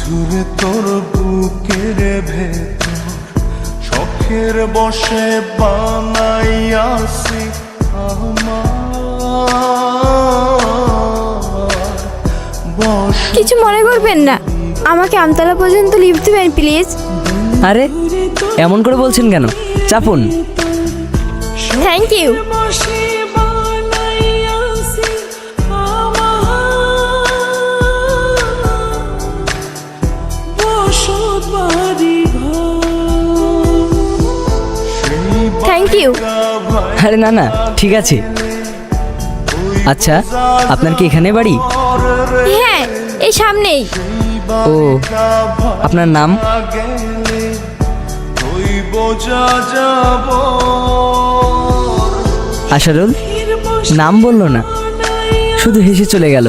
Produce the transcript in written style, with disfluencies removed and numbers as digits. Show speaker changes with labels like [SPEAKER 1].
[SPEAKER 1] বন্ধুরে তোর বুকের ভেতর শখের বসে বানাইয়াছি আমার
[SPEAKER 2] কিছু মনে করবেন না, আমাকে আমতলা পর্যন্ত লিফট দিবেন প্লিজ।
[SPEAKER 3] আরে এমন করে বলছেন কেন, চাপুন।
[SPEAKER 2] Thank you. Thank you.
[SPEAKER 3] আরে না না, ঠিক আছে। আচ্ছা, আপনার কি এখানে বাড়ি?
[SPEAKER 2] হ্যাঁ, এই সামনেই।
[SPEAKER 3] ও, আপনার নাম? আশারুল। নাম বললো না, শুধু হেসে চলে গেল।